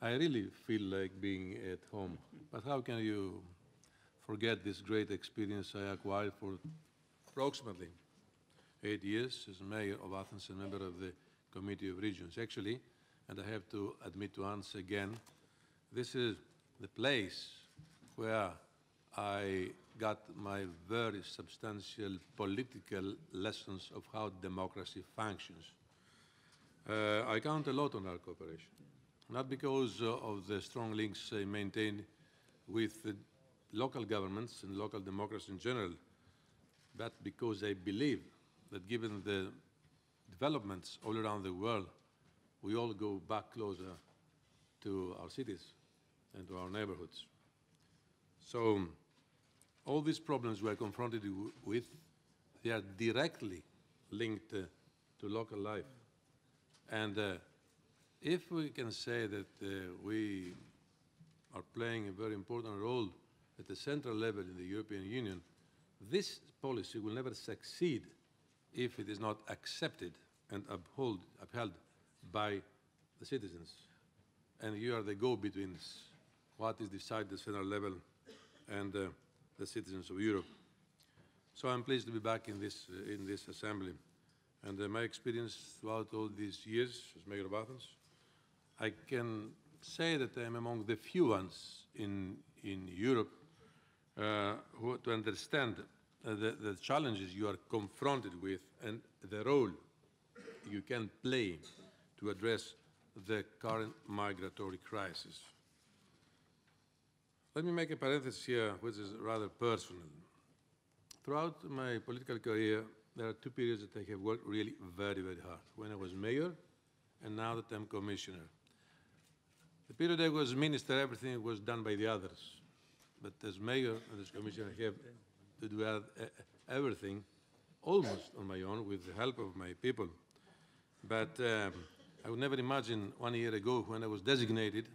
I really feel like being at home. But how can you forget this great experience I acquired for approximately 8 years as mayor of Athens and member of the Committee of Regions? Actually, and I have to admit once again, this is the place where I got my very substantial political lessons of how democracy functions. I count a lot on our cooperation, not because of the strong links I maintain with the local governments and local democracy in general, but because I believe that given the developments all around the world, we all go back closer to our cities and to our neighborhoods. So all these problems we are confronted with, they are directly linked to local life. And if we can say that we are playing a very important role at the central level in the European Union, this policy will never succeed if it is not accepted and upheld by the citizens. And you are the go-betweens, what is decided at the central level and the citizens of Europe. So I'm pleased to be back in this assembly. And my experience throughout all these years as mayor of Athens, I can say that I am among the few ones in Europe who to understand the challenges you are confronted with and the role you can play to address the current migratory crisis. Let me make a parenthesis here, which is rather personal. Throughout my political career, there are two periods that I have worked really very, very hard. When I was mayor, and now that I'm commissioner. The period I was minister, everything was done by the others. But as mayor and as commissioner, I have to do everything almost on my own with the help of my people. But I would never imagine 1 year ago when I was designated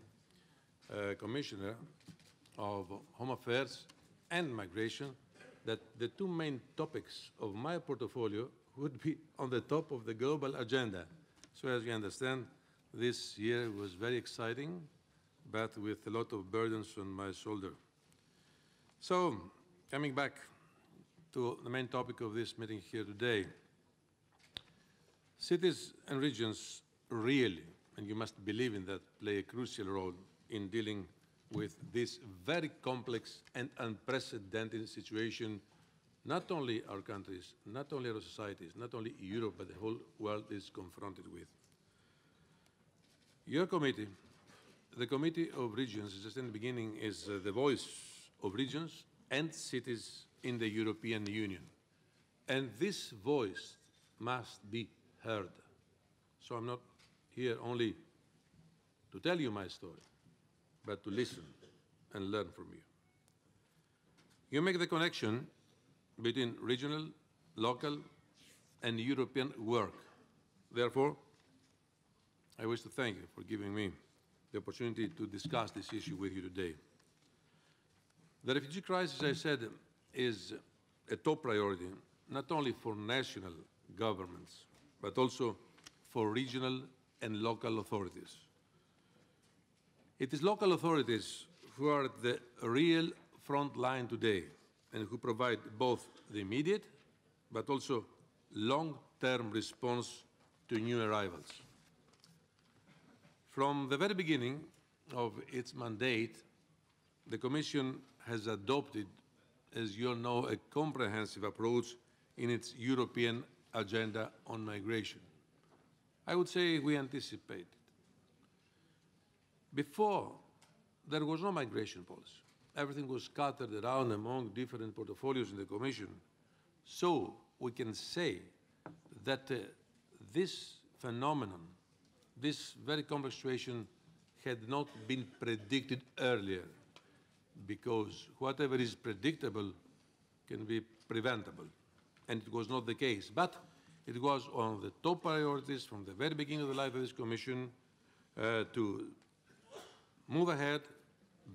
commissioner of Home Affairs and Migration that the two main topics of my portfolio would be on the top of the global agenda. So as you understand, this year was very exciting, but with a lot of burdens on my shoulder. So, coming back to the main topic of this meeting here today, cities and regions really, and you must believe in that, play a crucial role in dealing with this very complex and unprecedented situation not only our countries, not only our societies, not only Europe, but the whole world is confronted with. Your committee, the Committee of Regions, just in the beginning, is the voice of regions and cities in the European Union. And this voice must be heard. So I'm not here only to tell you my story, but to listen and learn from you. You make the connection between regional, local, and European work. Therefore, I wish to thank you for giving me the opportunity to discuss this issue with you today. The refugee crisis, I said, is a top priority, not only for national governments, but also for regional and local authorities. It is local authorities who are at the real front line today and who provide both the immediate but also long-term response to new arrivals. From the very beginning of its mandate, the Commission has adopted, as you all know, a comprehensive approach in its European agenda on migration. I would say we anticipated. Before, there was no migration policy. Everything was scattered around among different portfolios in the Commission. So we can say that this phenomenon, this very complex situation, had not been predicted earlier, because whatever is predictable can be preventable. And it was not the case. But it was one of the top priorities from the very beginning of the life of this Commission to move ahead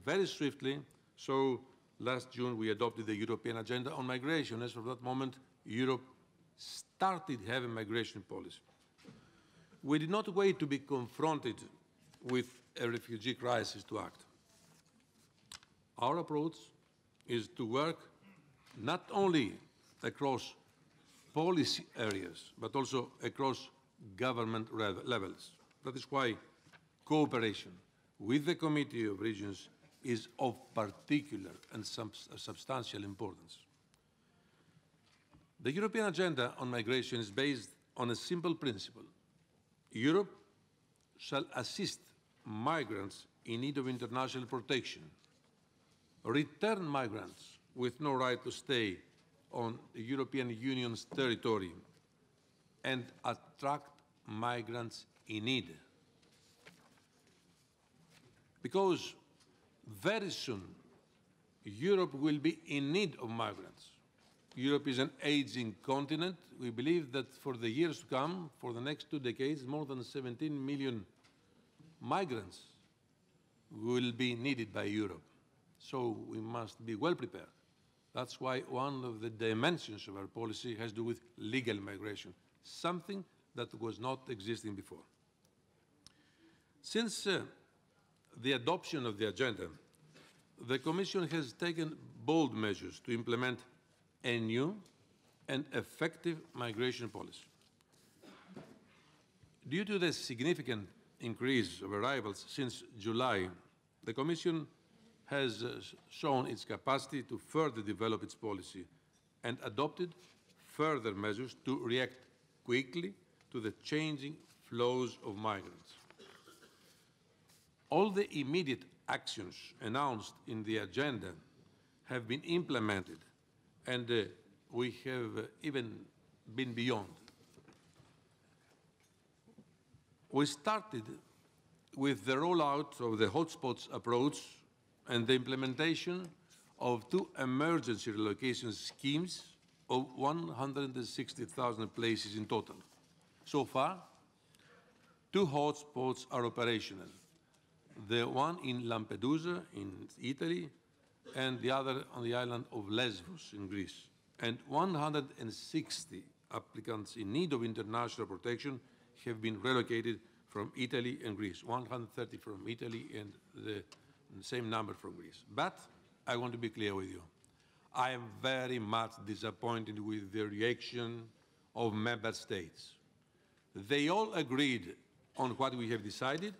very swiftly. So last June we adopted the European Agenda on Migration. As from that moment, Europe started having migration policy. We did not wait to be confronted with a refugee crisis to act. Our approach is to work not only across policy areas, but also across government levels. That is why cooperation with the Committee of Regions is of particular and substantial importance. The European Agenda on Migration is based on a simple principle. Europe shall assist migrants in need of international protection, return migrants with no right to stay on the European Union's territory, and attract migrants in need. Because very soon, Europe will be in need of migrants. Europe is an aging continent. We believe that for the years to come, for the next 2 decades, more than 17 million migrants will be needed by Europe. So we must be well prepared. That's why one of the dimensions of our policy has to do with legal migration, something that was not existing before. Since the adoption of the agenda, the Commission has taken bold measures to implement a new and effective migration policy. Due to the significant increase of arrivals since July, the Commission has shown its capacity to further develop its policy and adopted further measures to react quickly to the changing flows of migrants. All the immediate actions announced in the agenda have been implemented, and we have even been beyond. We started with the rollout of the hotspots approach and the implementation of 2 emergency relocation schemes of 160,000 places in total. So far, 2 hotspots are operational. The one in Lampedusa in Italy and the other on the island of Lesbos in Greece. And 160 applicants in need of international protection have been relocated from Italy and Greece, 130 from Italy and the same number from Greece. But I want to be clear with you. I am very much disappointed with the reaction of member states. They all agreed on what we have decided,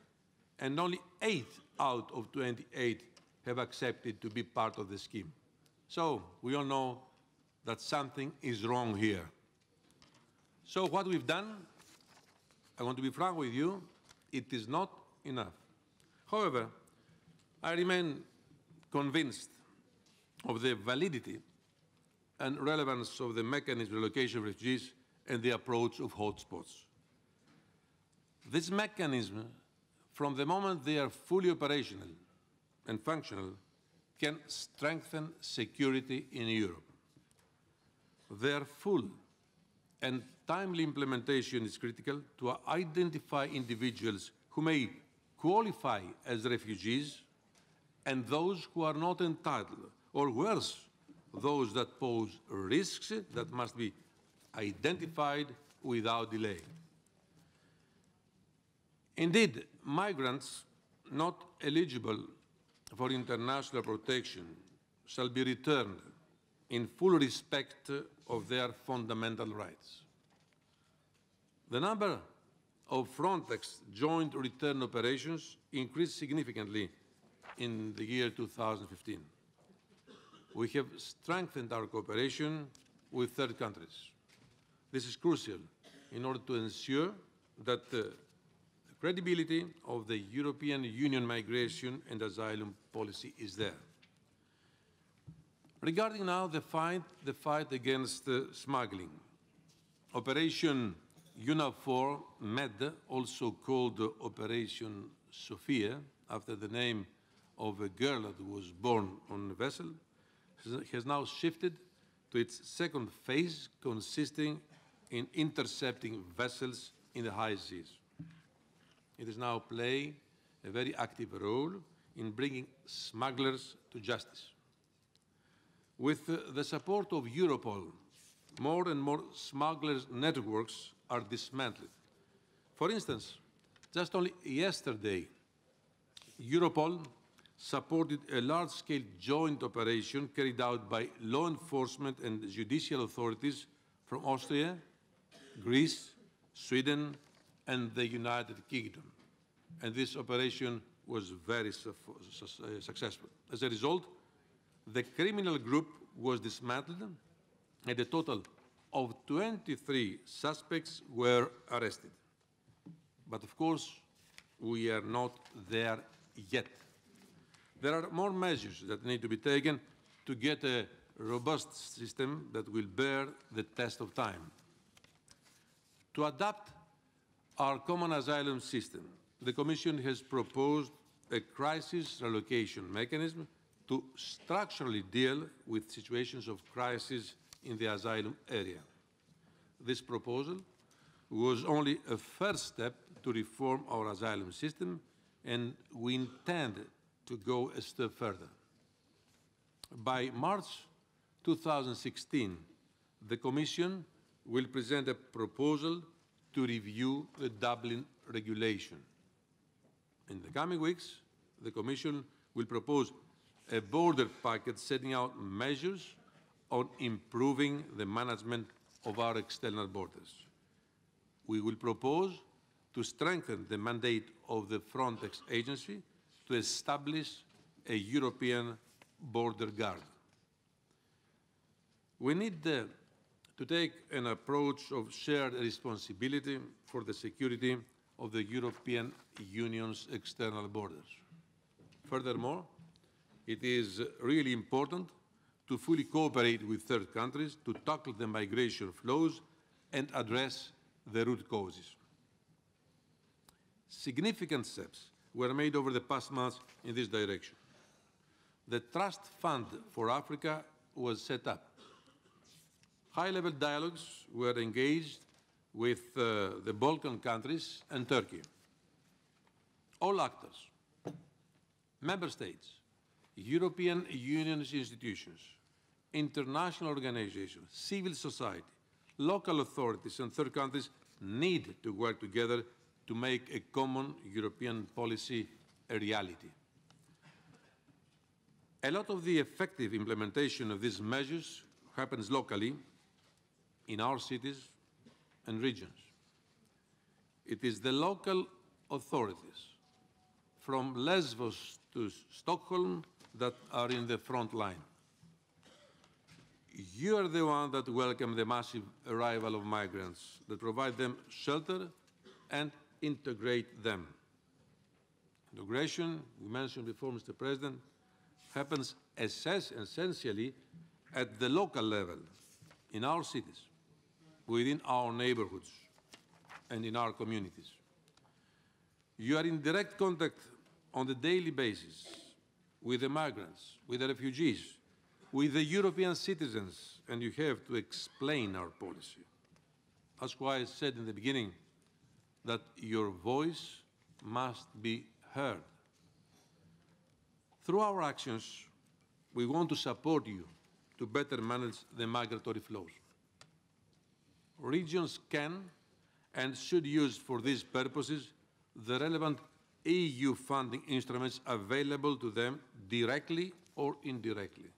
and only 8 out of 28 have accepted to be part of the scheme. So we all know that something is wrong here. So what we've done, I want to be frank with you, it is not enough. However, I remain convinced of the validity and relevance of the mechanism of relocation of refugees and the approach of hotspots. This mechanism, from the moment they are fully operational and functional, can strengthen security in Europe. Their full and timely implementation is critical to identify individuals who may qualify as refugees and those who are not entitled, or worse, those that pose risks that must be identified without delay. Indeed, migrants not eligible for international protection shall be returned in full respect of their fundamental rights. The number of Frontex joint return operations increased significantly in the year 2015. We have strengthened our cooperation with third countries. This is crucial in order to ensure that the credibility of the European Union migration and asylum policy is there. Regarding now the fight against smuggling, Operation UNAVFOR Med, also called Operation Sophia, after the name of a girl that was born on a vessel, has now shifted to its second phase, consisting in intercepting vessels in the high seas. It is now playing a very active role in bringing smugglers to justice. With the support of Europol, more and more smugglers' networks are dismantled. For instance, just only yesterday, Europol supported a large-scale joint operation carried out by law enforcement and judicial authorities from Austria, Greece, Sweden, and the United Kingdom. And this operation was very successful. As a result, the criminal group was dismantled and a total of 23 suspects were arrested. But of course, we are not there yet. There are more measures that need to be taken to get a robust system that will bear the test of time. To adapt our common asylum system, the Commission has proposed a crisis relocation mechanism to structurally deal with situations of crisis in the asylum area. This proposal was only a first step to reform our asylum system, and we intend to go a step further. By March 2016, the Commission will present a proposal to review the Dublin regulation. In the coming weeks, the Commission will propose a border package setting out measures on improving the management of our external borders. We will propose to strengthen the mandate of the Frontex agency to establish a European border guard. We need to take an approach of shared responsibility for the security of the European Union's external borders. Furthermore, it is really important to fully cooperate with third countries to tackle the migration flows and address the root causes. Significant steps were made over the past months in this direction. The Trust Fund for Africa was set up. High-level dialogues were engaged with the Balkan countries and Turkey. All actors, member states, European Union institutions, international organizations, civil society, local authorities and third countries need to work together to make a common European policy a reality. A lot of the effective implementation of these measures happens locally in our cities and regions. It is the local authorities, from Lesbos to Stockholm, that are in the front line. You are the one that welcome the massive arrival of migrants, that provide them shelter and integrate them. Integration, we mentioned before, Mr. President, happens essentially at the local level, in our cities, within our neighborhoods, and in our communities. You are in direct contact on a daily basis with the migrants, with the refugees, with the European citizens, and you have to explain our policy. That's why I said in the beginning that your voice must be heard. Through our actions, we want to support you to better manage the migratory flows. Regions can and should use for these purposes the relevant EU funding instruments available to them directly or indirectly.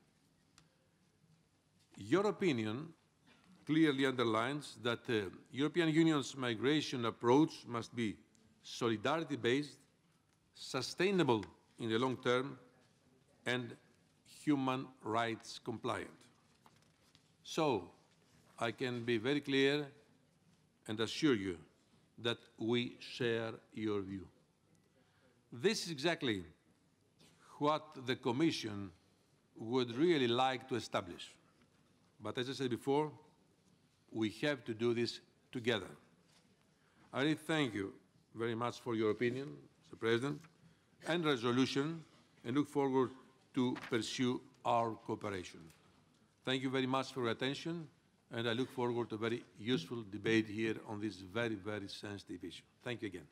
Your opinion clearly underlines that the European Union's migration approach must be solidarity-based, sustainable in the long term, and human rights compliant. So, I can be very clear and assure you that we share your view. This is exactly what the Commission would really like to establish. But as I said before, we have to do this together. I really thank you very much for your opinion, Mr. President, and resolution, and look forward to pursue our cooperation. Thank you very much for your attention, and I look forward to a very useful debate here on this very, very sensitive issue. Thank you again.